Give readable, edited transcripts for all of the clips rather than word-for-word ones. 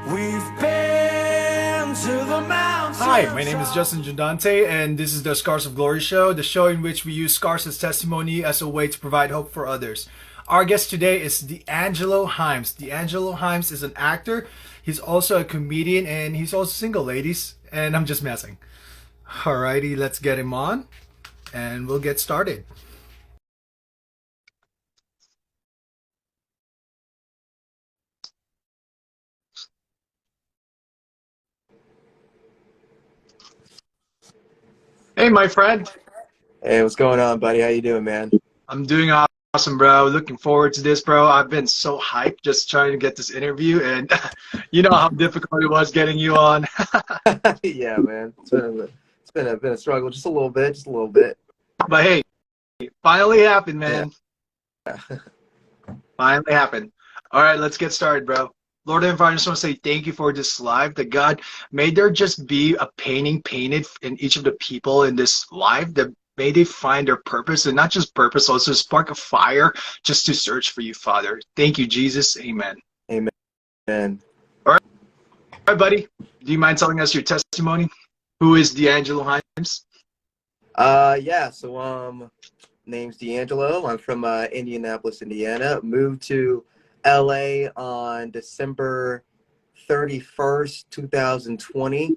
We've been to the mountains. Hi, my name is Jundante, and this is the Scars of Glory show, the show in which we use scars as testimony as a way to provide hope for others. Our guest today is D'Angelo Himes. D'Angelo Himes is an actor, he's also a comedian, and he's also single, ladies. And I'm just messing. Alrighty, let's get him on, and we'll get started. Hey, my friend. Hey, what's going on, buddy? How you doing, man? I'm doing awesome, bro. Looking forward to this, bro. I've been so hyped just trying to get this interview, and you know how difficult it was getting you on. Yeah, man. It's been a struggle, just a little bit. But hey, finally happened, Yeah. man. Finally happened. All right, let's get started, bro. Lord and Father, I just want to say thank you for this live. That God, may there just be a painting painted in each of the people in this live. That may they find their purpose, and not just purpose, also spark a fire just to search for you, Father. Thank you, Jesus. Amen. Amen. All right, buddy. Do you mind telling us your testimony? Who is D'Angelo Himes? Yeah. So, name's D'Angelo. I'm from Indianapolis, Indiana. Moved to LA on December 31st, 2020,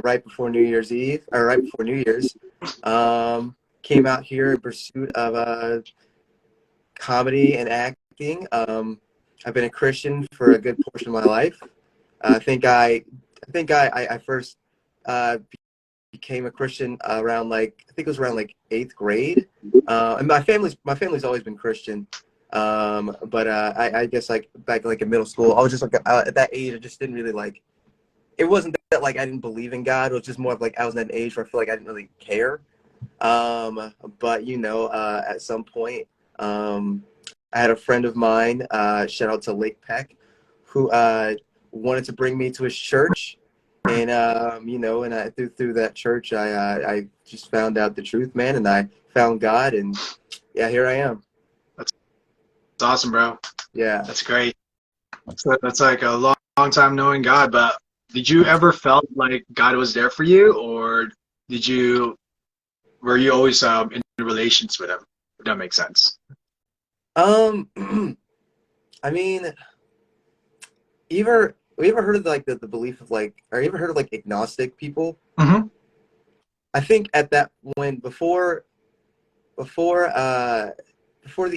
right before New Year's Eve, or right before New Year's. Came out here in pursuit of comedy and acting. I've been a Christian for a good portion of my life. I think I first became a Christian around I think it was around like 8th grade. And my family's always been Christian. I guess like back like in middle school, I was just like at that age, I just didn't really like. It wasn't that like I didn't believe in God. It was just more of like I was in an age where I feel like I didn't really care. But at some point, I had a friend of mine, shout out to Lake Peck, who wanted to bring me to his church. And and I through that church, I just found out the truth, man, and I found God, and yeah, here I am. That's awesome, bro. Yeah. That's great. That's like a long time knowing God. But did you ever felt like God was there for you, or were you always in relations with Him? If that makes sense. Um, I mean, you ever heard of like the belief of like, or you ever heard of like agnostic people? Mm-hmm. I think at that when before the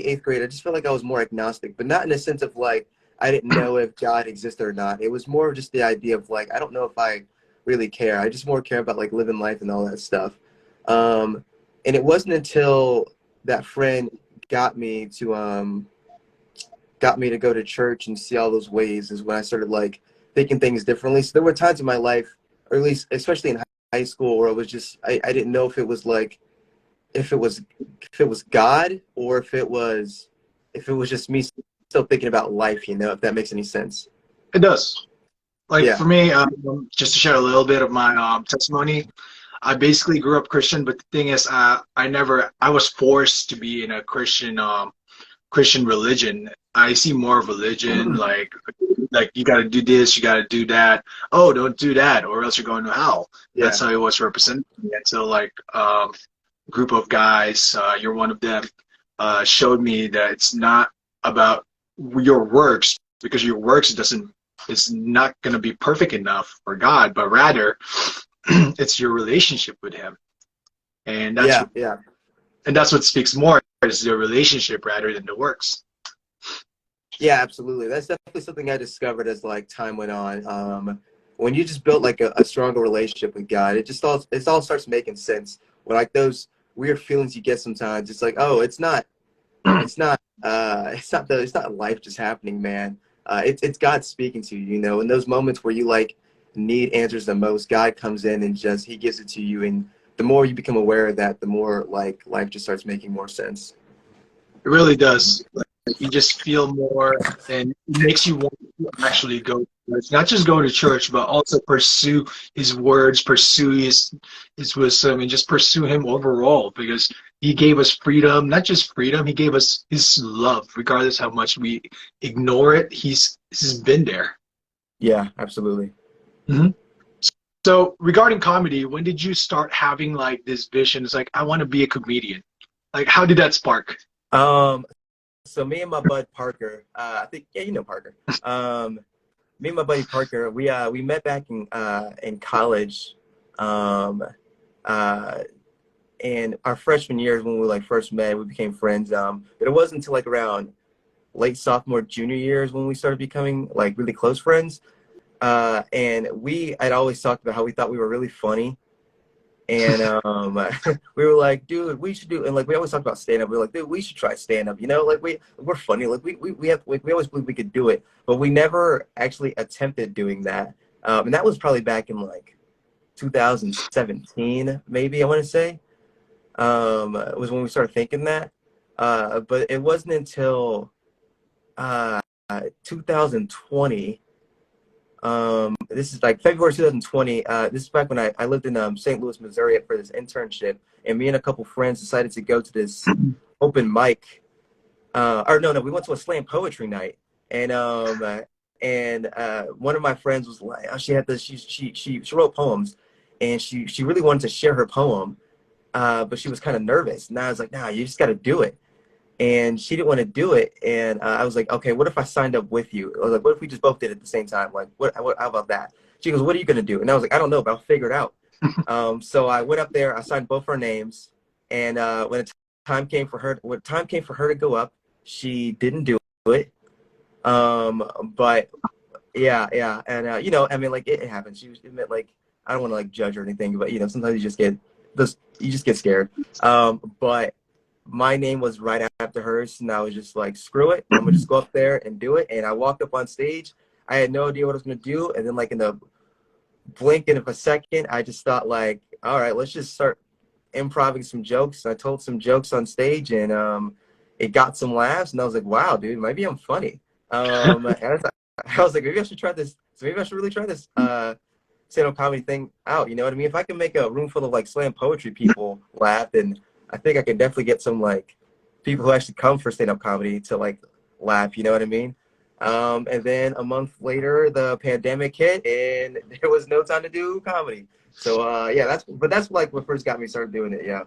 8th grade, I just felt like I was more agnostic, but not in a sense of like I didn't know if God existed or not. It was more of just the idea of like I don't know if I really care. I just more care about like living life and all that stuff. And it wasn't until that friend got me to go to church and see all those ways is when I started like thinking things differently. So there were times in my life, or at least especially in high school, where it was just I didn't know if it was like if it was God or if it was just me still thinking about life, if that makes any sense. It does. Like Yeah. for me, just to share a little bit of my testimony. I basically grew up Christian, but the thing is, I was forced to be in a Christian religion. I see more of religion like you got to do this, you got to do that. Oh, don't do that, or else you're going to hell. Yeah. That's how it was represented. And so, like, group of guys, you're one of them, showed me that it's not about your works, because your works it's not going to be perfect enough for God, but rather it's your relationship with Him, and Yeah. that's what speaks more is the relationship rather than the works. Yeah, absolutely. That's definitely something I discovered as like time went on. When you just build like a stronger relationship with God, it all starts making sense. When like those weird feelings you get sometimes, it's like, oh, it's not life just happening, man. It's God speaking to you, In those moments where you like need answers the most, God comes in and just He gives it to you, and the more you become aware of that, the more like life just starts making more sense. It really does. Like, you just feel more, and it makes you want to actually go to church. Not just go to church, but also pursue His words, pursue His wisdom, and just pursue Him overall, because He gave us freedom. Not just freedom, He gave us His love. Regardless how much we ignore it, He's been there. Yeah, absolutely. Hmm. So regarding comedy, when did you start having like this vision? It's like, I want to be a comedian. Like, how did that spark? Um, so me and my bud Parker, I think, yeah, you know Parker. Me and my buddy Parker, we met back in college, um, uh, and our freshman years when we like first met, we became friends. But it wasn't until like around late sophomore, junior years when we started becoming like really close friends. And we had always talked about how we thought we were really funny. And we were like, dude, we should do, and like we always talk about stand up. We were like, dude, we should try stand up. You know, like we're funny. Like we have like, we always believed we could do it, but we never actually attempted doing that. And that was probably back in like 2017, maybe I want to say. Was when we started thinking that. But it wasn't until uh 2020. This is like February 2020. This is back when I lived in St. Louis, Missouri for this internship, and me and a couple friends decided to go to this open mic. Or no, we went to a slam poetry night, and one of my friends was like, oh, she had this, she wrote poems, and she really wanted to share her poem, but she was kind of nervous, and I was like, nah, you just got to do it. And she didn't want to do it. And I was like, okay, what if I signed up with you? I was like, what if we just both did it at the same time? Like, how about that? She goes, what are you going to do? And I was like, I don't know, but I'll figure it out. So I went up there, I signed both our names. And time came for her to go up, she didn't do it. But yeah. And, I mean, like it happens. It meant like, I don't want to like judge or anything, but sometimes you just get scared. But my name was right after hers, and I was just like, screw it, I'm gonna just go up there and do it. And I walked up on stage. I had no idea what I was gonna do, and then like in the blinking of a second, I just thought like, all right, let's just start improvising some jokes. I told some jokes on stage, and it got some laughs, and I was like, wow, dude, maybe I'm funny. And I was like, maybe I should try this. So maybe I should really try this stand-up comedy thing out. You know what I mean? If I can make a room full of like slam poetry people laugh, then I think I can definitely get some like people who actually come for stand-up comedy to like laugh. You know what I mean? And then a month later, the pandemic hit, and there was no time to do comedy. So yeah, that's like what first got me started doing it. Yeah.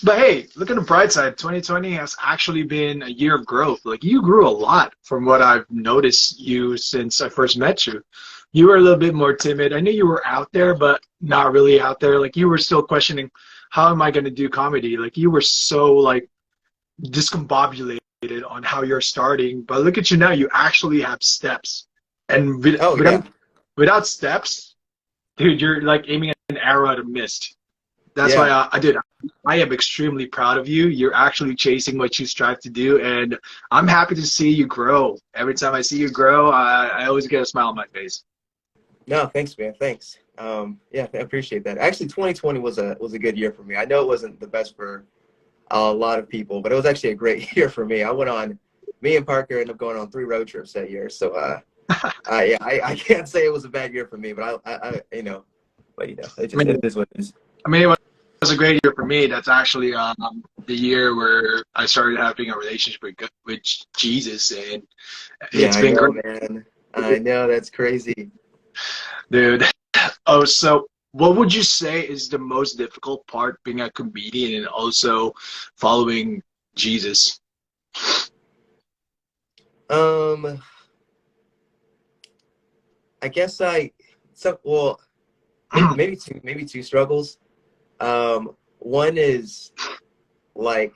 But hey, look at the bright side. 2020 has actually been a year of growth. Like, you grew a lot from what I've noticed you since I first met you. You were a little bit more timid. I knew you were out there, but not really out there. Like, you were still questioning, how am I going to do comedy? Like, you were so like discombobulated on how you're starting. But look at you now. You actually have steps. And Oh yeah. without steps, dude, you're like aiming at an arrow at a mist. That's Yeah. why I am extremely proud of you. You're actually chasing what you strive to do, and I'm happy to see you grow. Every time I see you grow, I always get a smile on my face. No, thanks, man. Thanks. Yeah, I appreciate that. Actually, 2020 was a good year for me. I know it wasn't the best for a lot of people, but it was actually a great year for me. Me and Parker ended up going on 3 road trips that year. So yeah, I can't say it was a bad year for me, but it is what it is. I mean, it was a great year for me. That's actually the year where I started having a relationship with Jesus, and Yeah, it's I been know, great, man. I know, that's crazy. dude. Oh, so what would you say is the most difficult part being a comedian and also following Jesus? Um, I guess well, maybe two struggles. One is like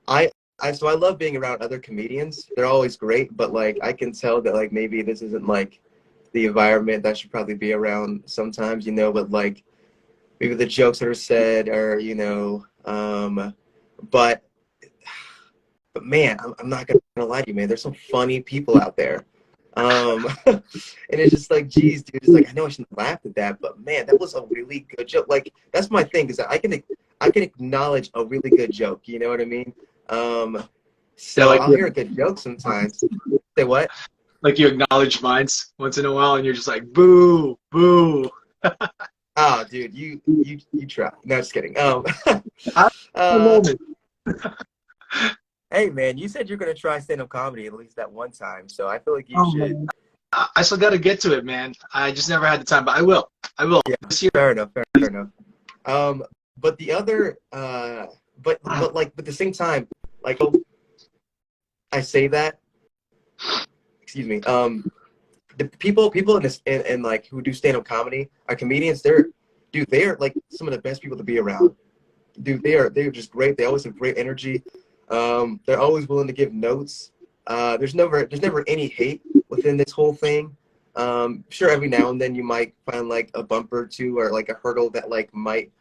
I so I love being around other comedians. They're always great, but like I can tell that like maybe this isn't like the environment that I should probably be around sometimes, but like maybe the jokes that are said or but man, I'm not gonna lie to you, man. There's some funny people out there. And it's just like, geez, dude, it's like, I know I shouldn't laugh at that, but man, that was a really good joke. Like, that's my thing, is that I can acknowledge a really good joke. You know what I mean? Yeah, So like I'll hear a good joke sometimes. Say what? like you acknowledge mines once in a while, and you're just like, boo, boo. Oh, dude, you try. No, just kidding. I a Uh, moment. hey, man, you said you're gonna try stand-up comedy at least that one time, so I feel like you Oh should. man. I still got to get to it, man. I just never had the time, but I will. I will. Yeah, This year. fair enough, fair enough. But the other, but like at the same time, like I say that, excuse me, the people in this and like who do stand-up comedy are comedians. They are like some of the best people to be around. Dude, they're just great. They always have great energy. They're always willing to give notes. There's never any hate within this whole thing. Sure, every now and then you might find like a bumper or two or like a hurdle that like might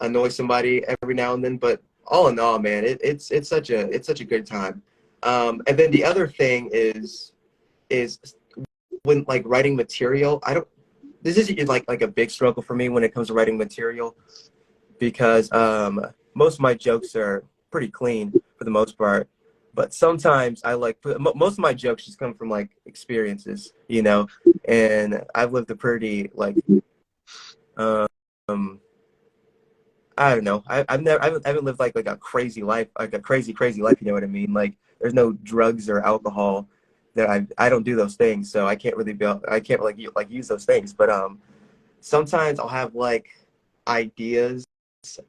annoy somebody every now and then, but all in all, man, it's such a good time. And then the other thing is when like writing material, this isn't like a big struggle for me when it comes to writing material because most of my jokes are pretty clean for the most part. But sometimes I like most of my jokes just come from like experiences, you know, and I've lived a pretty like I don't know. I haven't lived like a crazy life, like a crazy life. You know what I mean? Like there's no drugs or alcohol that I don't do those things, so I can't really use those things. But sometimes I'll have like ideas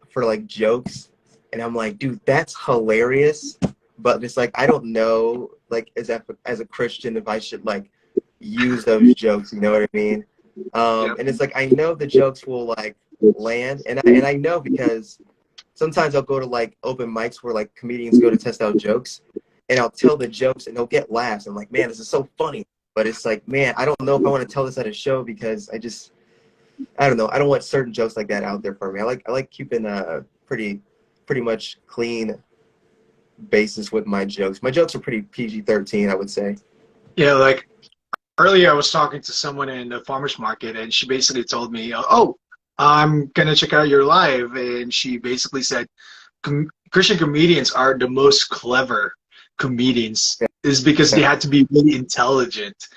for like jokes, and I'm like, dude, that's hilarious. But it's like I don't know, like as a Christian, if I should like use those jokes. You know what I mean? And it's like I know the jokes will like land, and I know because sometimes I'll go to like open mics where like comedians go to test out jokes, and I'll tell the jokes and they'll get laughs. I'm like, man, this is so funny. But it's like, man, I don't know if I want to tell this at a show because I don't know. I don't want certain jokes like that out there for me. I like keeping a pretty much clean basis with my jokes. My jokes are pretty PG-13, I would say. Yeah, like earlier I was talking to someone in the farmer's market, and she basically told me, oh, I'm going to check out your live. And she basically said, Christian comedians are the most clever comedians is because they had to be really intelligent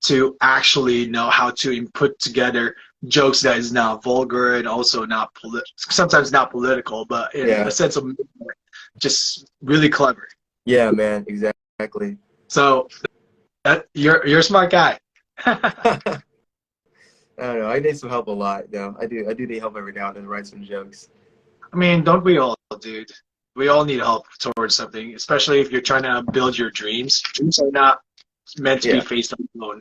to actually know how to put together jokes that is not vulgar and also not sometimes not political, but in a sense of just really clever. Yeah, man, exactly. So you're a smart guy. I don't know. I need some help a lot, though. I do need help every now and then to write some jokes. I mean, don't we all, dude? We all need help towards something, especially if you're trying to build your dreams. Dreams are not meant to be faced alone.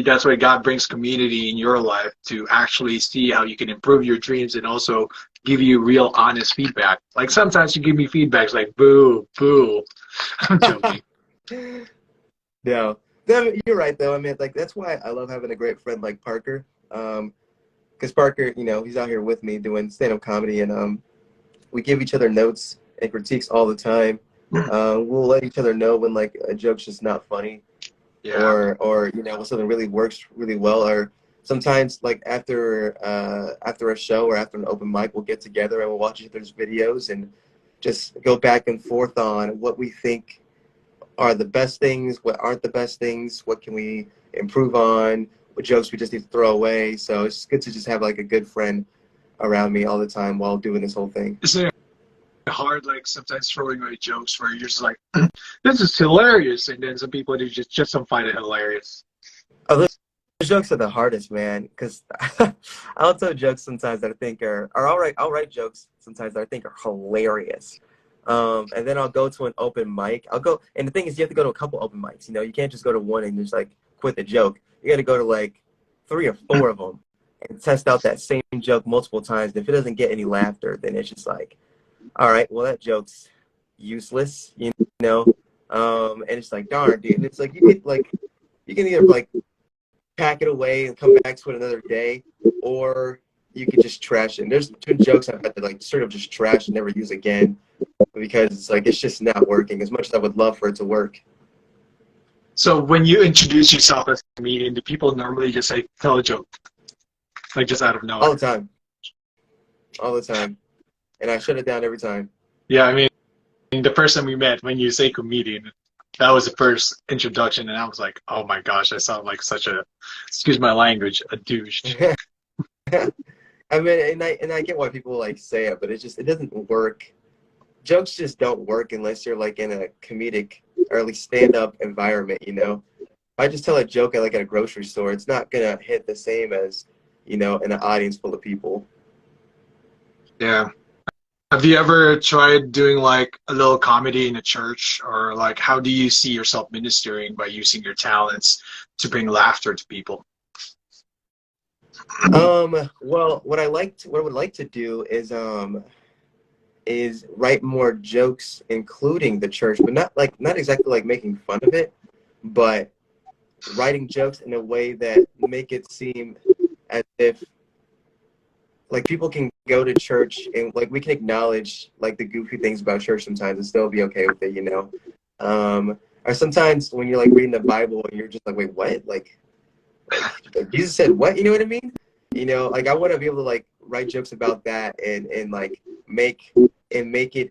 That's why God brings community in your life to actually see how you can improve your dreams and also give you real, honest feedback. Like sometimes you give me feedbacks like, boo, boo. I'm joking. No, you're right, though. I mean, like that's why I love having a great friend like Parker. Because Parker, you know, he's out here with me doing stand-up comedy, and we give each other notes and critiques all the time. We'll let each other know when like a joke's just not funny, or you know when something really works really well. Or sometimes like after a show or after an open mic, we'll get together and we'll watch each other's videos and just go back and forth on what we think are the best things, what aren't the best things, what can we improve on, what jokes we just need to throw away. So it's good to just have like a good friend around me all the time while doing this whole thing. Is it hard, like sometimes throwing away jokes where you're just like, this is hilarious, and then some people do just don't find it hilarious? Oh, those jokes are the hardest, man, because I'll tell jokes sometimes that I think are all right. I'll write jokes sometimes that I think are hilarious. And then I'll go to an open mic. And the thing is, you have to go to a couple open mics. You know, you can't just go to one and just like quit the joke. You got to go to like 3 or 4 of them and test out that same joke multiple times. And if it doesn't get any laughter, then it's just like, all right, well that joke's useless, you know. And it's like, darn, dude. And it's like you can either like pack it away and come back to it another day, or you can just trash it. And there's 2 jokes I've had to like sort of just trash and never use again because it's like it's just not working as much as I would love for it to work. So when you introduce yourself as a comedian, do people normally just say, tell a joke? Like just out of nowhere? All the time. All the time. And I shut it down every time. Yeah, I mean, the first time we met, when you say comedian, that was the first introduction, and I was like, oh my gosh, I sound like such a, excuse my language, a douche. I mean, and I get why people like say it, but it doesn't work. Jokes just don't work unless you're like in a comedic or at least stand-up environment, you know. I just tell a joke at like at a grocery store, it's not gonna hit the same as, you know, in an audience full of people. Yeah. Have you ever tried doing like a little comedy in a church, or like how do you see yourself ministering by using your talents to bring laughter to people? Well, what I would like to do is write more jokes, including the church, but not exactly like making fun of it, but writing jokes in a way that make it seem as if like people can go to church and like we can acknowledge like the goofy things about church sometimes and still be okay with it, you know. Or sometimes when you're like reading the Bible and you're just like, wait, what? Like Jesus said what? You know what I mean? You know, like I want to be able to like write jokes about that and like make it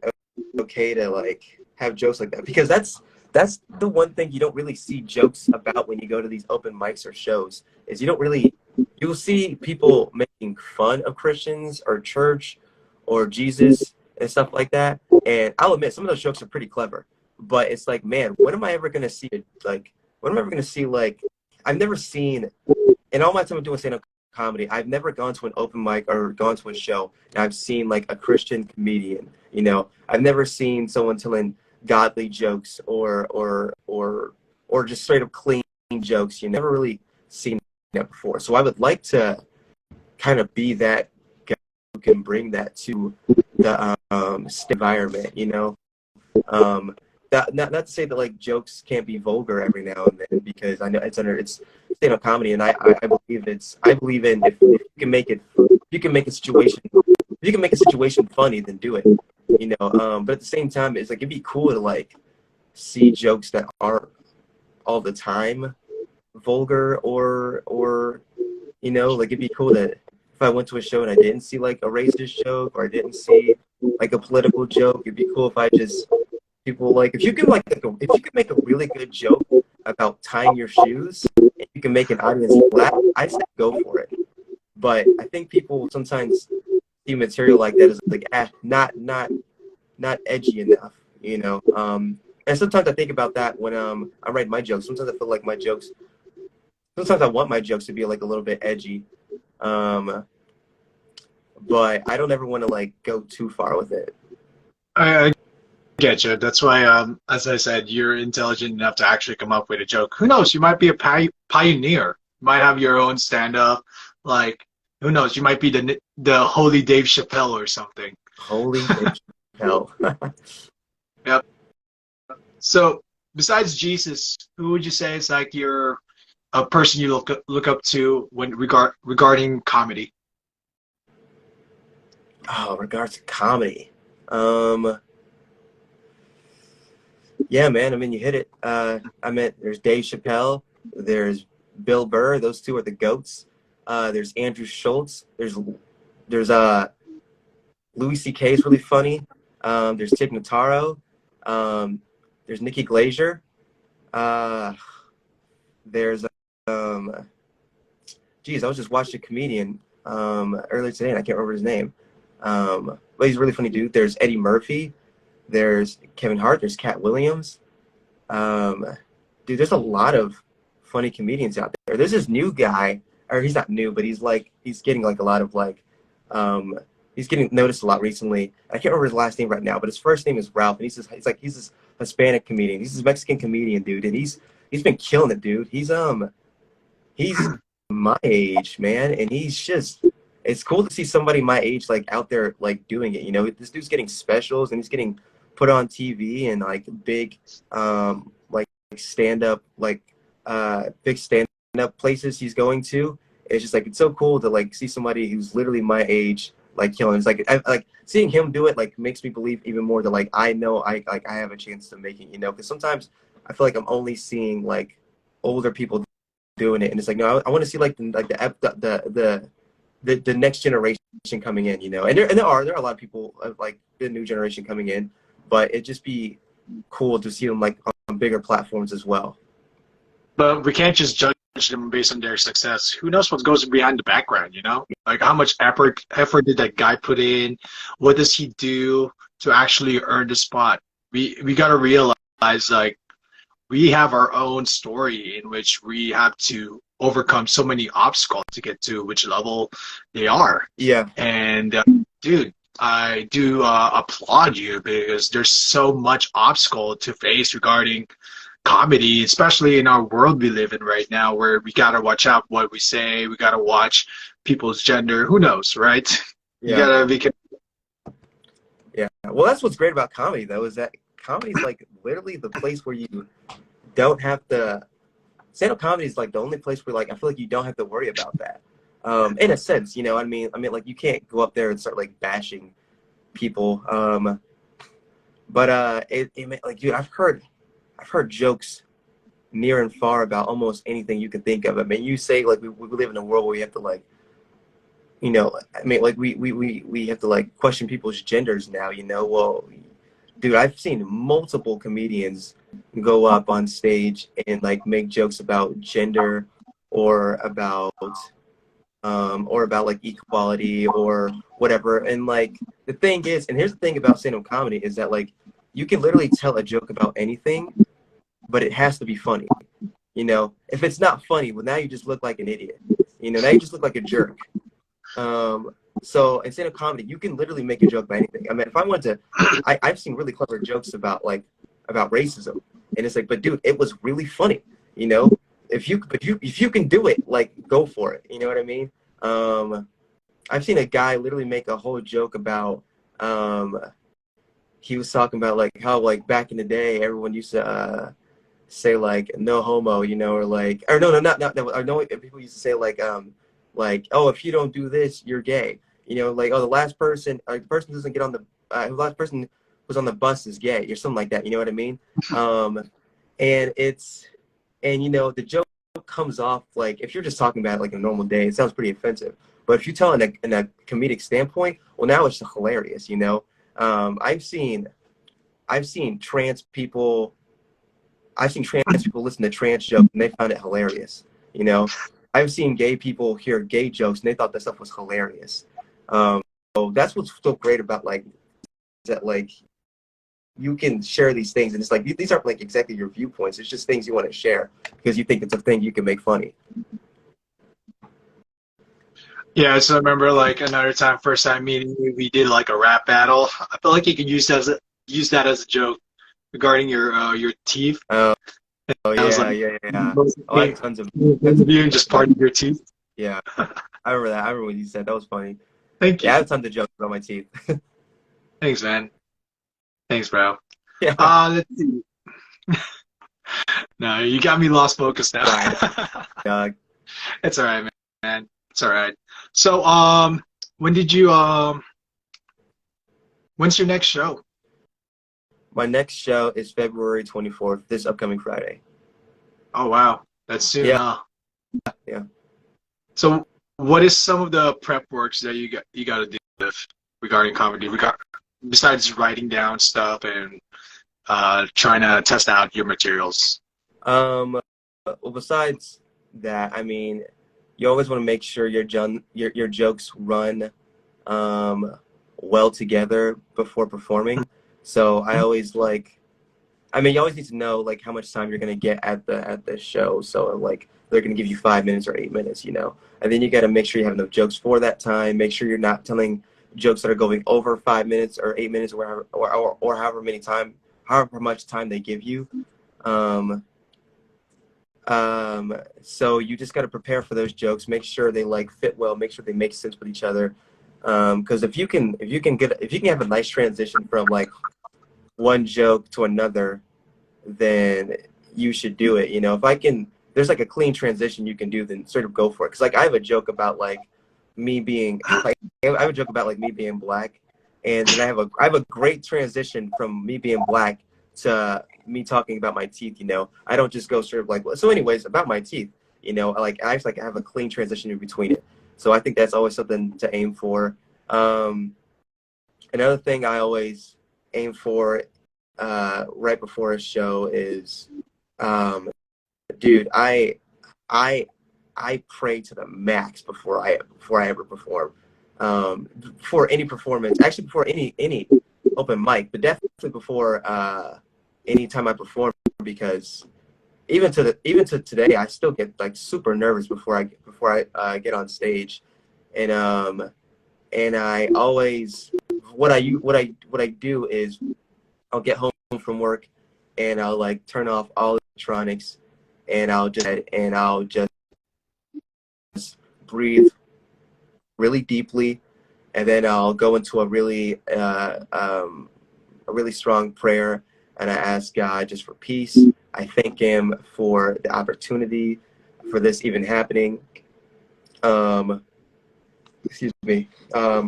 okay to like have jokes like that, because that's the one thing you don't really see jokes about when you go to these open mics or shows is you don't really you'll see people making fun of Christians or church or Jesus and stuff like that. And I'll admit some of those jokes are pretty clever, but it's like, man, when am I ever gonna see it? Like, when am I ever gonna see like I've never seen in all my time of doing stand-up comedy, I've never gone to an open mic or gone to a show and I've seen like a Christian comedian. You know, I've never seen someone telling godly jokes or just straight up clean jokes. You never really seen that before. So I would like to kind of be that guy who can bring that to the environment. You know, not to say that like jokes can't be vulgar every now and then, because I know it's stand-up comedy, and I believe in if you can make it, if you can make a situation funny, then do it. You know, but at the same time, it's like it'd be cool to like see jokes that aren't all the time vulgar or you know, like it'd be cool that if I went to a show and I didn't see like a racist joke or I didn't see like a political joke, it'd be cool if I just people like if you can if you can make a really good joke about tying your shoes and you can make an audience laugh, I say go for it. But I think people sometimes see material like that as like not edgy enough, you know. And sometimes I think about that when I write my jokes. Sometimes I feel like my jokes. Sometimes I want my jokes to be like a little bit edgy, but I don't ever want to like go too far with it. I get you. That's why, as I said, you're intelligent enough to actually come up with a joke. Who knows? You might be a pioneer. You might have your own stand-up. Like, who knows? You might be the holy Dave Chappelle or something. Holy hell. Yep. So, besides Jesus, who would you say is like a person you look up to when regarding comedy? Oh, regards to comedy. Yeah, man. I mean, you hit it. I mean, there's Dave Chappelle. There's Bill Burr. Those two are the goats. There's Andrew Schultz. There's Louis C.K. is really funny. There's Tig Notaro. There's Nikki Glazer. There's geez, I was just watching a comedian earlier today and I can't remember his name. But he's a really funny dude. There's Eddie Murphy. There's Kevin Hart. There's Cat Williams. Dude, there's a lot of funny comedians out there. There's this new guy, or he's not new, but he's getting like a lot of like, he's getting noticed a lot recently. I can't remember his last name right now, but his first name is Ralph, and he's this Hispanic comedian. He's this Mexican comedian, dude, and he's been killing it, dude. He's my age, man, and it's cool to see somebody my age like out there like doing it. You know, this dude's getting specials and he's getting put on TV and like big like stand-up big stand-up places he's going to. It's just like it's so cool to like see somebody who's literally my age like killing. It's like seeing him do it like makes me believe even more that like I know I have a chance to make it, you know, because sometimes I feel like I'm only seeing like older people doing it, and it's like no, I want to see like the next generation coming in, you know. And there are a lot of people like the new generation coming in, but it'd just be cool to see them like on bigger platforms as well. But we can't just judge them based on their success. Who knows what goes behind the background, you know? Like how much effort did that guy put in? What does he do to actually earn the spot? We gotta realize like we have our own story in which we have to overcome so many obstacles to get to which level they are. Yeah. And dude, I do applaud you because there's so much obstacle to face regarding comedy, especially in our world we live in right now, where we gotta watch out what we say. We gotta watch people's gender. Who knows, right? You Yeah. gotta be. Yeah. Well, that's what's great about comedy, though, is that comedy is like literally the place where you don't have to. Stand-up comedy is like the only place where like I feel like you don't have to worry about that. In a sense, you know. I mean, like you can't go up there and start like bashing people. But like, dude, I've heard jokes near and far about almost anything you can think of. I mean, you say like we live in a world where we have to like, you know, I mean, like we have to like question people's genders now, you know. Well, dude, I've seen multiple comedians go up on stage and like make jokes about gender or about like equality or whatever. And like the thing is, and here's the thing about stand-up comedy is that like you can literally tell a joke about anything, but it has to be funny. You know, if it's not funny, well, now you just look like an idiot. You know, now you just look like a jerk. So instead of comedy, you can literally make a joke about anything. I mean, if I went to, I've seen really clever jokes about racism, and it's like, but dude, it was really funny. You know, if you can do it, like go for it. You know what I mean? I've seen a guy literally make a whole joke about, he was talking about like how like back in the day everyone used to say like no homo, you know, or like, or no, not or no, people used to say like, oh, if you don't do this, you're gay. You know, like, oh, the last person, the person who doesn't get on the last person who's on the bus is gay, or something like that. You know what I mean? And you know, the joke comes off like, if you're just talking about it like a normal day, it sounds pretty offensive. But if you tell it in a comedic standpoint, well, now it's hilarious. You know, I've seen trans people. I've seen trans people listen to trans jokes and they found it hilarious. You know, I've seen gay people hear gay jokes and they thought that stuff was hilarious. So that's what's so great about like that, like you can share these things and it's like these aren't like exactly your viewpoints. It's just things you want to share because you think it's a thing you can make funny. Yeah, so I remember like another time, first time meeting you, we did like a rap battle. I feel like you could use that as a joke regarding your teeth. Oh I was yeah, like, yeah. Oh, I have tons of you and just part of your teeth. yeah. I remember that. I remember what you said. That was funny. Thank you. Yeah, I have tons of jokes about my teeth. Thanks, man. Thanks, bro. Yeah. Let's see. No, you got me lost focus now. It's all right, man. It's all right. So, when's your next show? My next show is February 24th, this upcoming Friday. Oh, wow. That's soon, yeah. Huh? Yeah. So, what is some of the prep works that you got to do with regarding comedy? Besides writing down stuff and trying to test out your materials. Well, besides that, I mean, you always want to make sure your jokes run well together before performing. So I always like, I mean, you always need to know like how much time you're gonna get at the show. So like they're gonna give you 5 minutes or 8 minutes, you know, and then you got to make sure you have enough jokes for that time. Make sure you're not telling jokes that are going over 5 minutes or 8 minutes or however much time they give you. So you just got to prepare for those jokes. Make sure they like fit well. Make sure they make sense with each other. Because if you can have a nice transition from like one joke to another, then you should do it. You know, there's like a clean transition you can do, then sort of go for it. Because like I have a joke about like me being like me being black, and then I have a great transition from me being black to me talking about my teeth. You know, I don't just go sort of like, so anyways, about my teeth, you know, like I actually have a clean transition in between it. So I think that's always something to aim for. Another thing I always aim for right before a show is, dude, I pray to the max before I ever perform. Before any performance, actually before any open mic, but definitely before any time I perform, because even to today, I still get like super nervous before I get on stage, and I always what I do is I'll get home from work and I'll like turn off all electronics and I'll just breathe really deeply, and then I'll go into a really strong prayer, and I ask God just for peace. I thank Him for the opportunity for this even happening. Um, excuse me. I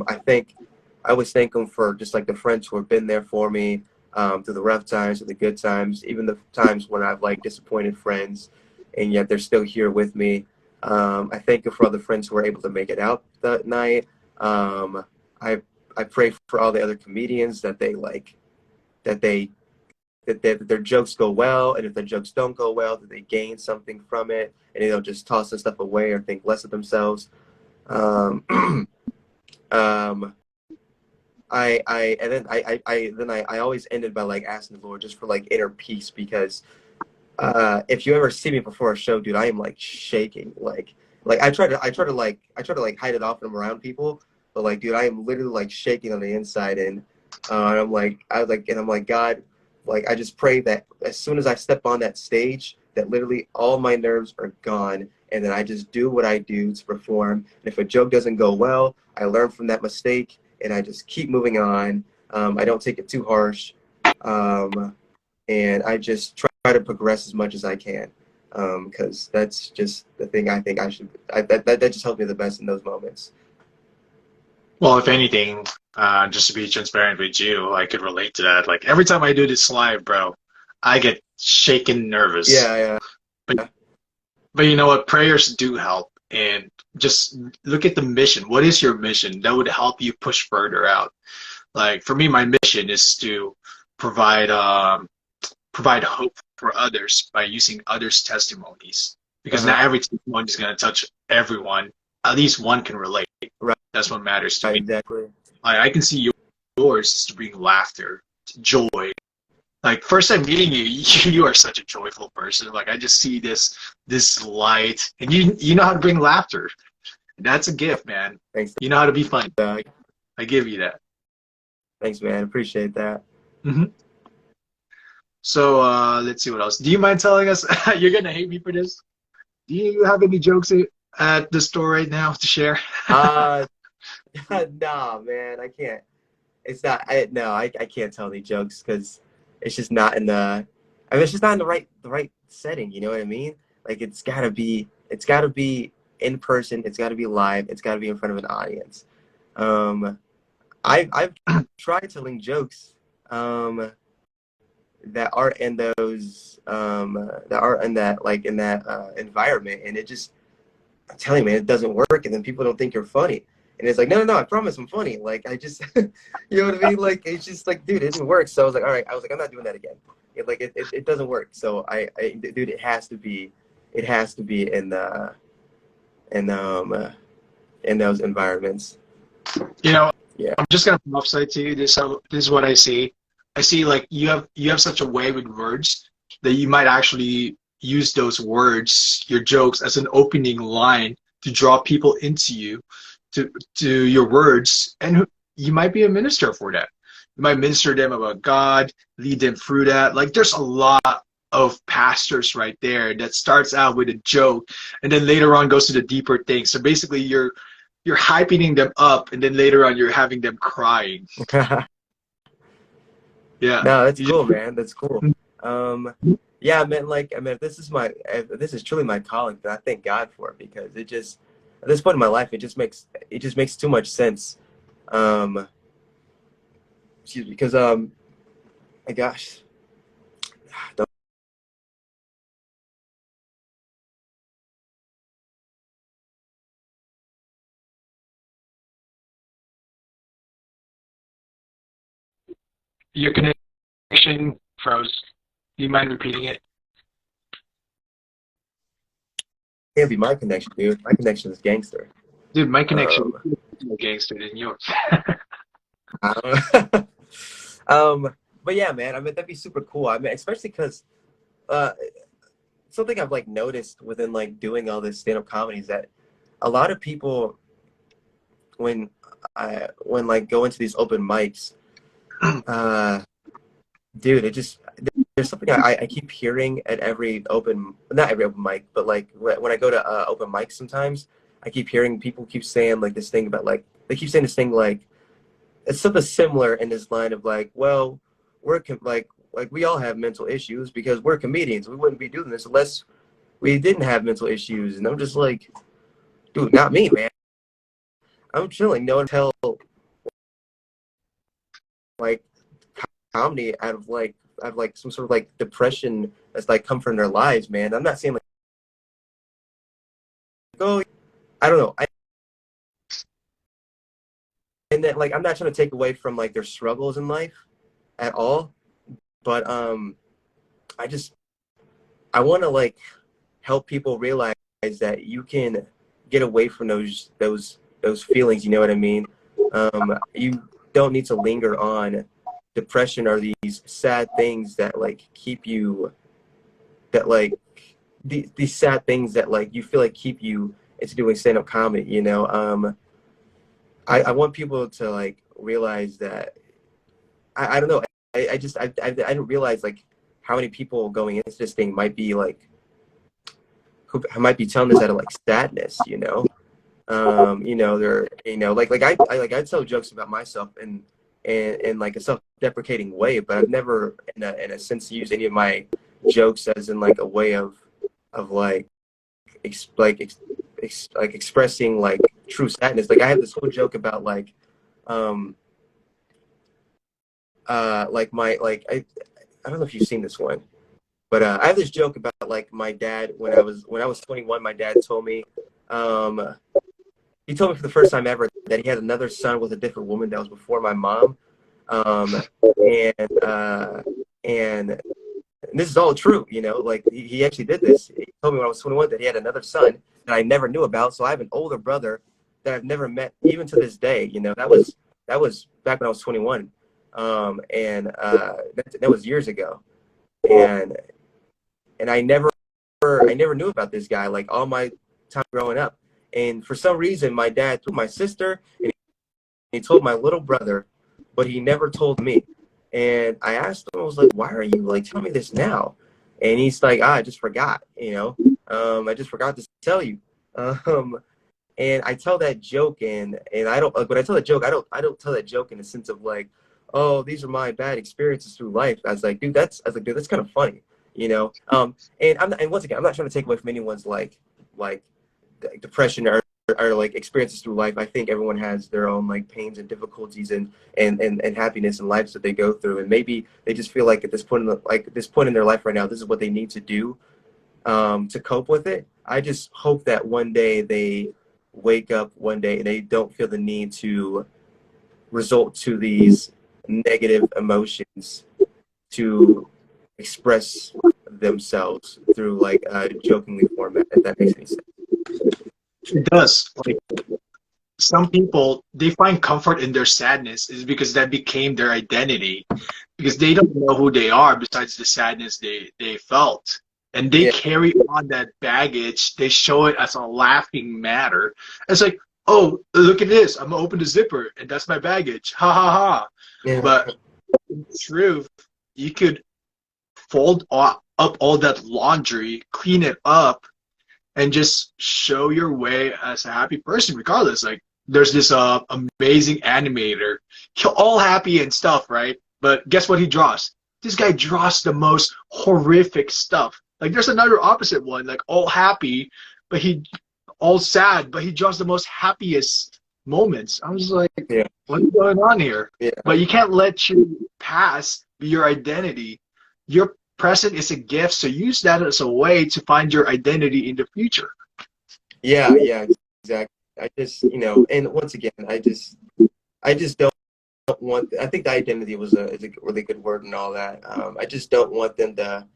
always thank Him for just like the friends who have been there for me through the rough times, through the good times, even the times when I've like disappointed friends, and yet they're still here with me. I thank Him for all the friends who were able to make it out that night. I I pray for all the other comedians that they like that they that their jokes go well, and if their jokes don't go well, that they gain something from it, and they don't just toss the stuff away or think less of themselves. Um, um, I always ended by like asking the Lord just for like inner peace, because if you ever see me before a show, dude, I am like shaking, like I try to like hide it off when I'm around people, but like, dude, I am literally like shaking on the inside, and I'm like, God, like I just pray that as soon as I step on that stage, that literally all my nerves are gone, and then I just do what I do to perform. And if a joke doesn't go well, I learn from that mistake, and I just keep moving on. I don't take it too harsh, and I just try to progress as much as I can, because that's just the thing I think I should. That just helps me the best in those moments. Well, if anything, just to be transparent with you, I could relate to that. Like every time I do this live, bro, I get shaken nervous. Yeah, But but you know what? Prayers do help. And just look at the mission. What is your mission? That would help you push further out. Like for me, my mission is to provide provide hope for others by using others' testimonies. Because uh-huh. not every testimony is going to touch everyone. At least one can relate. Right, That's what matters to me. exactly. I can see yours is to bring laughter, joy. Like first time meeting you, you are such a joyful person. Like I just see this light, and you know how to bring laughter. That's a gift, man. Thanks, You know how to be funny. Doug. I give you that. Thanks, man. Appreciate that. Hmm. So let's see what else. Do you mind telling us? You're gonna hate me for this. Do you have any jokes at the store right now to share? Uh, nah, man, I can't. It's not. No, I can't tell any jokes because it's just not in the. I mean, it's just not in the right setting. You know what I mean? Like it's gotta be in person. It's gotta be live. It's gotta be in front of an audience. Um, I've tried telling jokes that are in those that are in that like in that environment, and it just, I'm telling you, man, it doesn't work, and then people don't think you're funny. And it's like, no, I promise I'm funny. Like, I just, you know what I mean? Like, it's just like, dude, it didn't work. So I was like, all right. I was like, I'm not doing that again. It doesn't work. So dude, it has to be in, in those environments. You know, Yeah. I'm just gonna prophesy to you. This is what I see. I see like you have such a way with words that you might actually use those words, your jokes, as an opening line to draw people into you, to your words, and you might be a minister for that. You might minister them about God, lead them through that. Like there's a lot of pastors right there that starts out with a joke and then later on goes to the deeper things. So basically you're hyping them up, and then later on you're having them crying. Yeah. No, that's You cool, man. That's cool. Um, yeah, man. Like, I mean, if this is truly my calling, then I thank God for it, because it just, at this point in my life, it just makes too much sense. Um, excuse me, because my gosh, don't- your connection froze. Do you mind repeating it? can't be my connection, dude. My connection is gangster. Dude, my connection Um, is more gangster than yours. I don't but yeah, man. I mean, that'd be super cool. I mean, especially because uh, something I've like noticed within like doing all this stand-up comedy is that a lot of people when when like go into these open mics, dude, it just there's something I keep hearing at every open, not every open mic, but like when I go to open mics sometimes, I keep hearing people keep saying like this thing about like they keep saying this thing like it's something similar in this line of like, well, like we all have mental issues because we're comedians. We wouldn't be doing this unless we didn't have mental issues. And I'm just like, dude, not me, man. I'm chilling. No one tell like comedy out of like some sort of like depression that's like come from their lives, man. I'm not saying like, oh, I don't know. And then like I'm not trying to take away from like their struggles in life at all, but I want to like help people realize that you can get away from those feelings. You know what I mean? You don't need to linger on depression or these sad things that like keep you, that like these sad things that like you feel like keep you into doing stand-up comedy. You know, I want people to like realize that I don't know. I didn't realize like how many people going into this thing might be like who might be telling this out of like sadness, you know. You know, they're, you know, like I tell jokes about myself in like a self-deprecating way, but I've never in a sense used any of my jokes as in like a way of like expressing like true sadness. Like I have this whole joke about like I don't know if you've seen this one, but I have this joke about like my dad when I was 21. My dad told me, he told me for the first time ever that he had another son with a different woman that was before my mom, and this is all true, you know. Like he actually did this. He told me when I was 21 that he had another son that I never knew about. So I have an older brother that I've never met, even to this day. You know, that was back when I was 21. That was years ago, and I never knew about this guy like all my time growing up. And for some reason, my dad told my sister and he told my little brother, but he never told me. And I asked him, I was like, why are you like telling me this now? And he's like, I just forgot, you know. I just forgot to tell you. And I tell that joke, and I don't, when I tell that joke, I don't tell that joke in the sense of like, oh, these are my bad experiences through life. I was like, dude, that's kind of funny, you know. And once again, I'm not trying to take away from anyone's like depression or like experiences through life. I think everyone has their own like pains and difficulties and happiness and lives that they go through, and maybe they just feel like at this point in their life right now, this is what they need to do to cope with it. I just hope that one day they wake up one day and they don't feel the need to resort to these negative emotions to express themselves through like a jokingly format, if that makes any sense. It does. Like some people, they find comfort in their sadness is because that became their identity, because they don't know who they are besides the sadness they felt, and they carry on that baggage. They show it as a laughing matter. It's like, oh, look at this, I'm gonna open the zipper and that's my baggage, ha ha ha. Yeah. But in truth, you could fold up all that laundry, clean it up, and just show your way as a happy person regardless. Like there's this amazing animator, all happy and stuff, right? But guess what he draws? This guy draws the most horrific stuff. Like there's another opposite one, like all happy, but he all sad, but he draws the most happiest moments. I was like, what's going on here? Yeah. But you can't let your past be your identity. Your present is a gift, so use that as a way to find your identity in the future. Yeah, exactly. I just, you know, and once again, I just don't want. I think the identity is a really good word and all that. I just don't want them to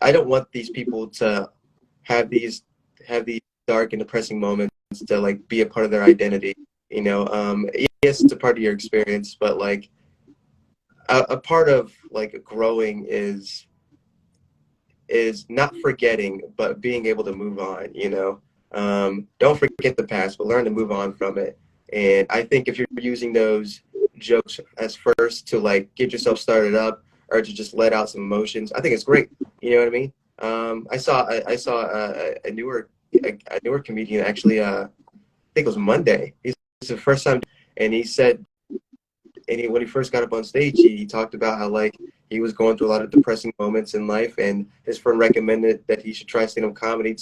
I don't want these people to have these dark and depressing moments to like be a part of their identity. You know, yes, it's a part of your experience, but like a part of like growing is is not forgetting, but being able to move on, don't forget the past, but learn to move on from it. And I think if you're using those jokes as first to like get yourself started up or to just let out some emotions, I think it's great. You know what I mean? I saw a newer comedian actually. I think it was Monday. It's the first time, and he said, when he first got up on stage, he talked about how like he was going through a lot of depressing moments in life, and his friend recommended that he should try stand-up comedy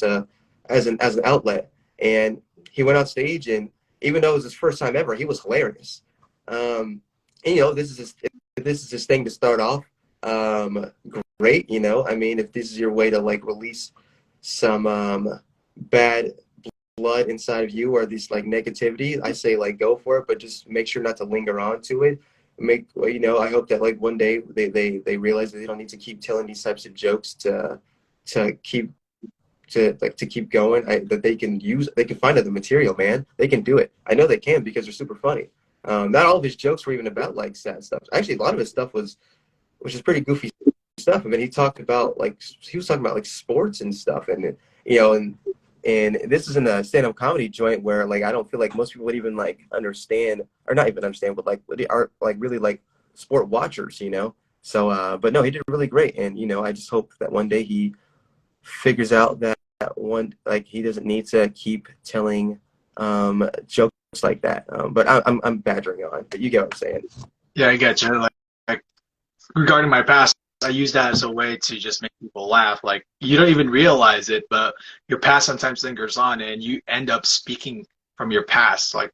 as an outlet. And he went on stage, and even though it was his first time ever, he was hilarious. And this is his thing to start off. Great, I mean, if this is your way to like release some bad blood inside of you or this like negativity, I say like go for it, but just make sure not to linger on to it. I hope that like one day they realize that they don't need to keep telling these types of jokes to keep going. That they can find other material, man. They can do it. I know they can because they're super funny. Not all of his jokes were even about like sad stuff. Actually, a lot of his stuff was, which is pretty goofy stuff. I mean, he was talking about like sports and stuff, and and this is in a stand-up comedy joint where like I don't feel like most people would even like understand, or not even understand, but like they are like really like sport watchers, So, but no, he did really great, and I just hope that one day he figures out that like he doesn't need to keep telling jokes like that. But I'm badgering on, but you get what I'm saying. Yeah, I get you. Like regarding my past, I use that as a way to just make people laugh. Like you don't even realize it, but your past sometimes lingers on, and you end up speaking from your past. Like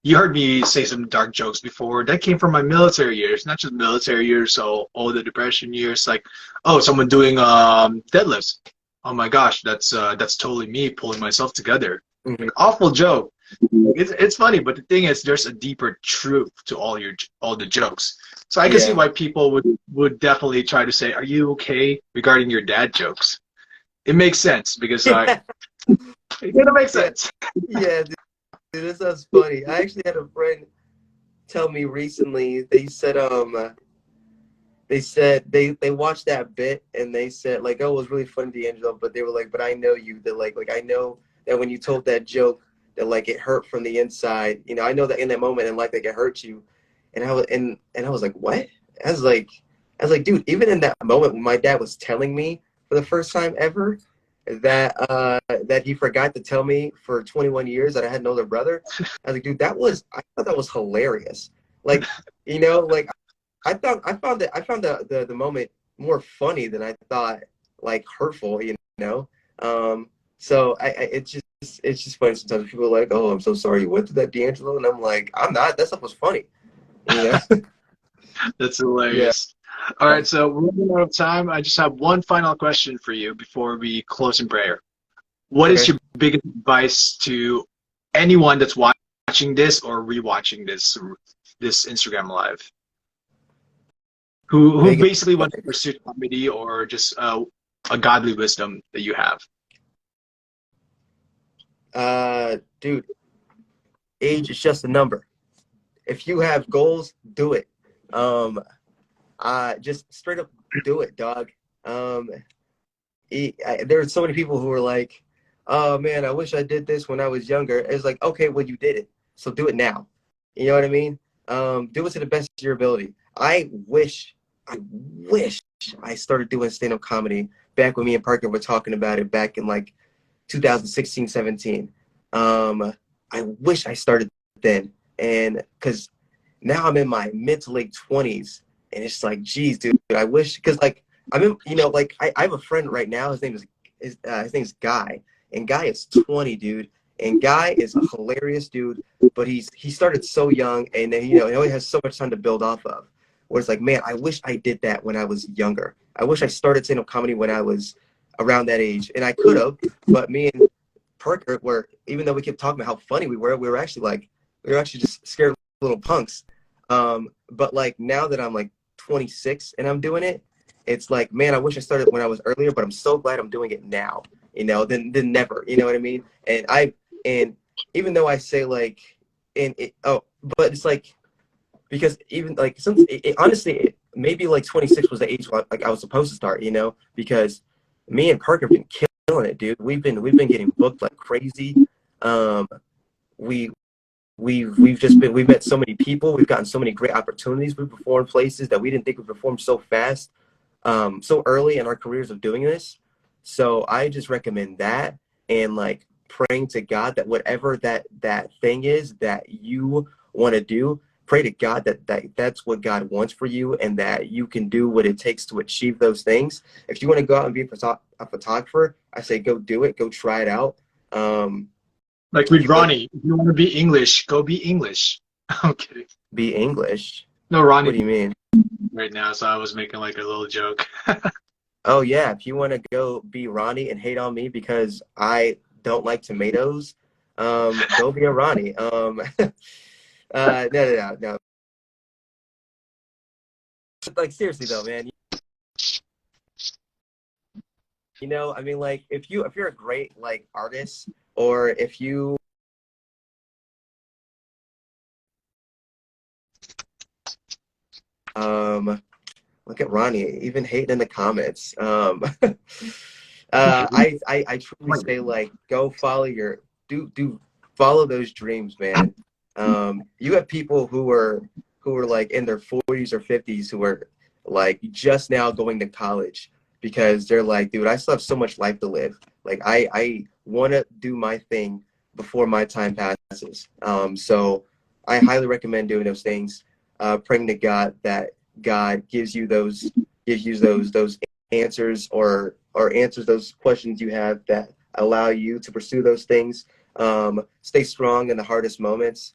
you heard me say some dark jokes before. That came from my military years, not just military years. So all the depression years, like, oh, someone doing deadlifts. Oh my gosh, that's totally me pulling myself together. Mm-hmm. Awful joke. It's funny, but the thing is, there's a deeper truth to all the jokes. So I can see why people would definitely try to say, "Are you okay?" regarding your dad jokes. It makes sense because it makes sense. Yeah, dude, this sounds funny. I actually had a friend tell me recently. They said they watched that bit and they said like, "Oh, it was really funny, D'Angelo," but they were like, "But I know you. That like I know that when you told that joke, that like it hurt from the inside. I know that in that moment and like it hurt you." And I was like, "What?" I was like, dude, even in that moment when my dad was telling me for the first time ever that he forgot to tell me for 21 years that I had an older brother, I was like, dude, I thought that was hilarious. Like, like I found the moment more funny than I thought like hurtful, So it's just funny sometimes. People are like, "Oh, I'm so sorry you went through that, D'Angelo," and I'm like, "I'm not. That stuff was funny." That's hilarious. Yeah. All right, so we're running out of time. I just have one final question for you before we close in prayer. What is your biggest advice to anyone that's watching this or rewatching this Instagram Live, who basically wants to pursue comedy or just a godly wisdom that you have? Dude, age is just a number. If you have goals, do it. Just straight up do it, dog. There are so many people who are like, "Oh man, I wish I did this when I was younger." It's like, okay, well you did it, so do it now. You know what I mean? Do it to the best of your ability. I wish I started doing stand-up comedy back when me and Parker were talking about it back in like 2016, 17. I wish I started then, and because now I'm in my mid to late 20s, and it's like, geez, dude, I wish, because like I'm in, like I have a friend right now. His name is Guy, and Guy is 20, dude, and Guy is a hilarious dude, but he started so young, and then he only has so much time to build off of. Where it's like, man, I wish I did that when I was younger. I wish I started stand-up comedy when I was around that age, and I could have, but me and Parker were, even though we kept talking about how funny we were actually just scared little punks. But like now that I'm like 26 and I'm doing it, it's like, man, I wish I started when I was earlier, but I'm so glad I'm doing it now, than never, you know what I mean? And even though I say like, but it's like, because even like, honestly, maybe like 26 was the age like I was supposed to start, because me and Parker have been killing it, dude. We've been getting booked like crazy. Um, we we've met so many people. We've gotten so many great opportunities. We performed places that we didn't think we performed so fast, so early in our careers of doing this. So I just recommend that, and like praying to God that whatever that thing is that you want to do, pray to God that's what God wants for you, and that you can do what it takes to achieve those things. If you want to go out and be a photographer, I say go do it, go try it out. Like If with you want to Ronnie, if you want to be English, go be English. I'm kidding. be English, No, what Ronnie do you mean? right now, so I was making like a little joke. Oh yeah, if you want to go be Ronnie and hate on me because I don't like tomatoes, go be a Ronnie. No. Like seriously though, man. You know, I mean, like if you're a great like artist, or if you look at Ronnie, even hating in the comments. I truly say like go follow your do follow those dreams, man. You have people who are like in their 40s or 50s who are like just now going to college because they're like, dude, I still have so much life to live. Like I want to do my thing before my time passes. So I highly recommend doing those things. Praying to God that God gives you those answers, or answers those questions you have that allow you to pursue those things. Stay strong in the hardest moments,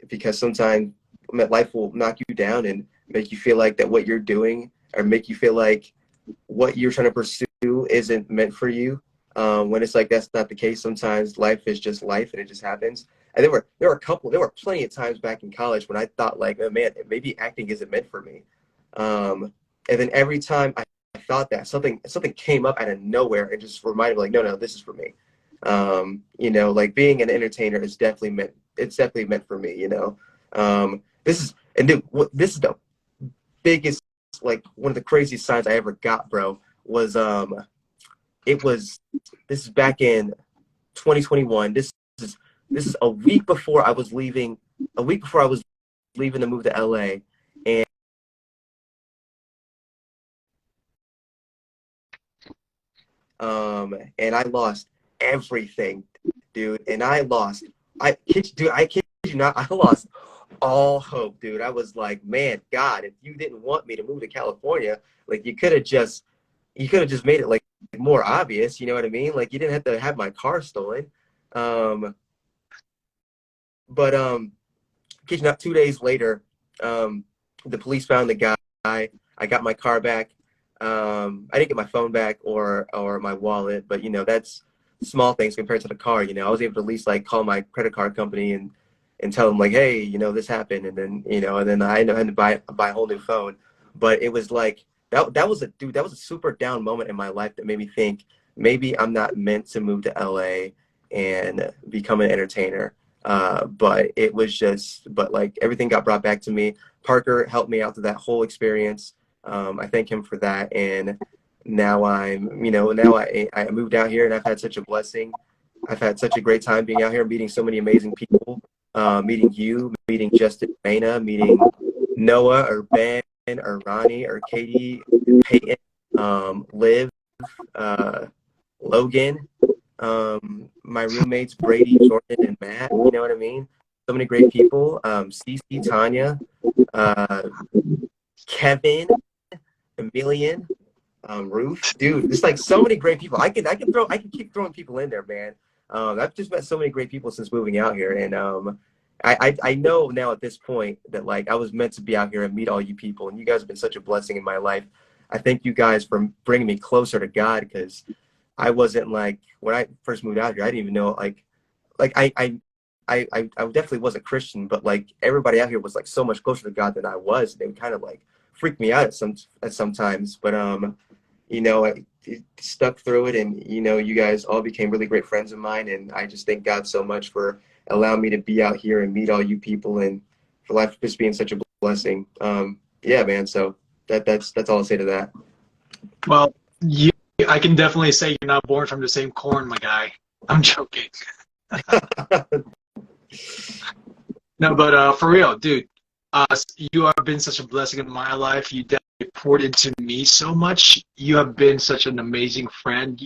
because sometimes life will knock you down and make you feel like that what you're doing, or make you feel like what you're trying to pursue isn't meant for you. When it's like that's not the case. Sometimes life is just life and it just happens. And there were plenty of times back in college when I thought like, oh man, maybe acting isn't meant for me. And then every time I thought that, something came up out of nowhere and just reminded me like, no, this is for me. You know, like being an entertainer is definitely meant. It's definitely meant for me. You know, this is and dude, this is the biggest, like one of the craziest signs I ever got, bro. Was this is back in 2021. This is a week before I was leaving. A week before I was leaving to move to LA, and I lost everything, dude. And I kid you not, I lost all hope, dude. I was like, man, God, if you didn't want me to move to California, like you could have just made it like more obvious, you know what I mean? Like you didn't have to have my car stolen. Um, but kid you not, 2 days later, the police found the guy. I got my car back. I didn't get my phone back or my wallet, but you know that's small things compared to the car. You know, I was able to at least like call my credit card company and tell them like, hey, you know, this happened, and then I had to buy a whole new phone. But it was like that was a super down moment in my life that made me think maybe I'm not meant to move to LA and become an entertainer. But it was but like everything got brought back to me. Parker helped me out through that whole experience. I thank him for that. And now I moved out here and I've had such a blessing. I've had such a great time being out here, meeting so many amazing people, meeting you, meeting Justin, Maina, meeting Noah or Ben or Ronnie or Katie, Peyton, Liv, Logan, my roommates, Brady, Jordan, and Matt, you know what I mean? So many great people. Cece, Tanya, Kevin, Emilian, Ruth, dude, there's like so many great people. I can keep throwing people in there, man. I've just met so many great people since moving out here, and I know now at this point that like I was meant to be out here and meet all you people, and you guys have been such a blessing in my life. I thank you guys for bringing me closer to God, because I wasn't like when I first moved out here, I didn't even know like I definitely was a Christian, but like everybody out here was like so much closer to God than I was. They would kind of like freak me out at sometimes, but you know, I stuck through it, and you know, you guys all became really great friends of mine, and I just thank God so much for allowing me to be out here and meet all you people, and for life just being such a blessing. Yeah, man. So that's all I'll say to that. Well, You, I can definitely say you're not born from the same corn, my guy. I'm joking. No, but for real, dude, you have been such a blessing in my life. You definitely poured into me so much. You have been such an amazing friend.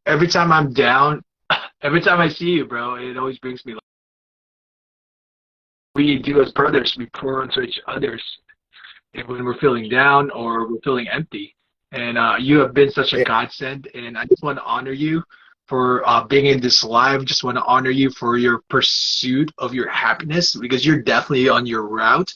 Every time I'm down, every time I see you, bro, it always brings me. We do as brothers. We pour into each others and when we're feeling down or we're feeling empty. And you have been such a Yeah, godsend, and I just want to honor you for being in this live. Just want to honor you for your pursuit of your happiness because you're definitely on your route.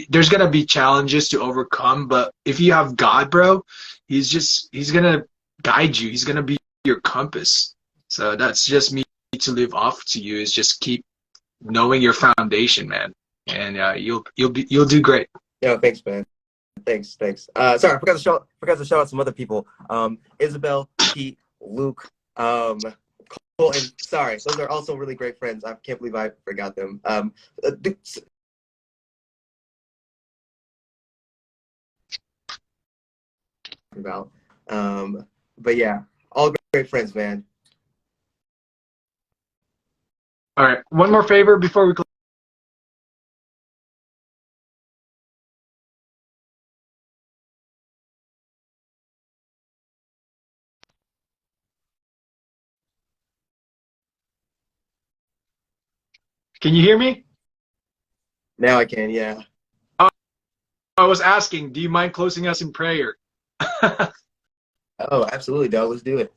There's gonna be challenges to overcome, but if you have God, bro, he's gonna guide you. He's gonna be your compass. So that's just me to live off to you is just keep knowing your foundation, man, and you'll do great. yeah, thanks, man. Thanks. Sorry, I forgot to shout out some other people. Isabel, Pete, Luke, Cole, and sorry, those are also really great friends. I can't believe I forgot them. About, but yeah, all great friends, man. All right, one more favor before we close. Can you hear me? Now I can, yeah. Oh, I was asking, do you mind closing us in prayer? Oh, absolutely, dog. Let's do it.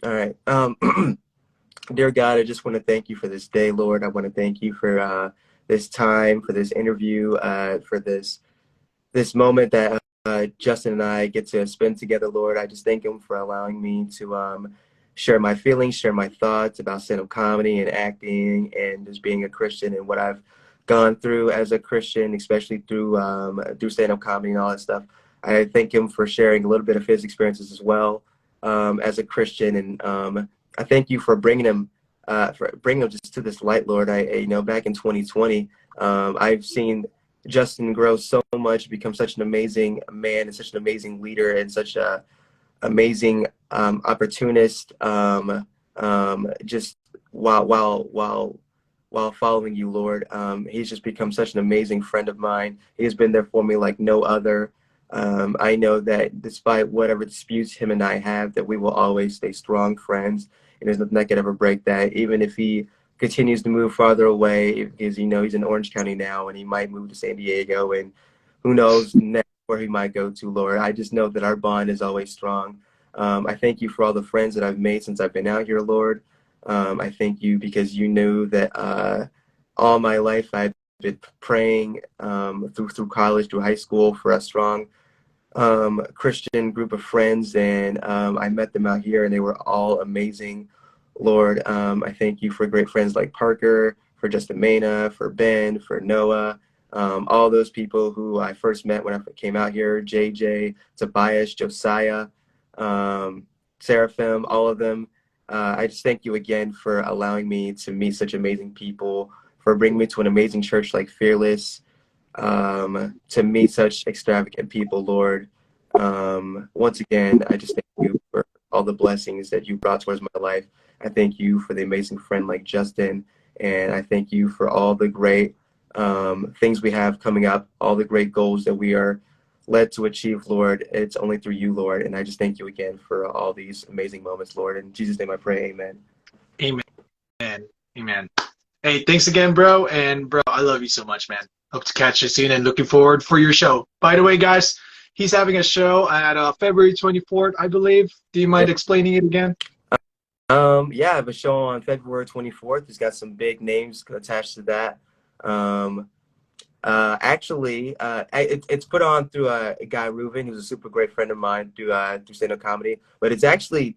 All right. Dear God, I just want to thank you for this day, Lord. I want to thank you for this time, for this interview, for this moment that Justin and I get to spend together, Lord. I just thank him for allowing me to share my feelings, share my thoughts about stand-up comedy and acting and just being a Christian and what I've gone through as a Christian, especially through stand-up comedy and all that stuff. I thank him for sharing a little bit of his experiences as well as a Christian, and I thank you for bringing him just to this light, Lord. Back in 2020, I've seen Justin grow so much, become such an amazing man and such an amazing leader and such a amazing opportunist. Just while following you, Lord, he's just become such an amazing friend of mine. He's been there for me like no other. I know that despite whatever disputes him and I have, that we will always stay strong friends, and there's nothing that could ever break that. Even if he continues to move farther away, because he's in Orange County now, and he might move to San Diego, and who knows next where he might go to, Lord. I just know that our bond is always strong. I thank you for all the friends that I've made since I've been out here, Lord. I thank you because you knew that all my life I've been praying through college, through high school for a strong Christian group of friends, and I met them out here, and they were all amazing. Lord, I thank you for great friends like Parker, for Justin Mena, for Ben, for Noah, all those people who I first met when I came out here, JJ, Tobias, Josiah, Seraphim, all of them. I just thank you again for allowing me to meet such amazing people, for bringing me to an amazing church like Fearless, to meet such extravagant people, Lord. Once again, I just thank you for all the blessings that you brought towards my life. I thank you for the amazing friend like Justin, and I thank you for all the great things we have coming up, all the great goals that we are led to achieve, Lord. It's only through you, Lord, and I just thank you again for all these amazing moments, Lord. In Jesus' name I pray, amen. Amen. Amen. Hey, thanks again, bro. And bro, I love you so much, man. Hope to catch you soon and looking forward for your show. By the way, guys, he's having a show at February 24th, I believe. Do you mind Yep. explaining it again? Yeah, I have a show on February 24th. It's got some big names attached to that. Um, it's put on through a guy Reuven, who's a super great friend of mine through stand-up comedy. But it's actually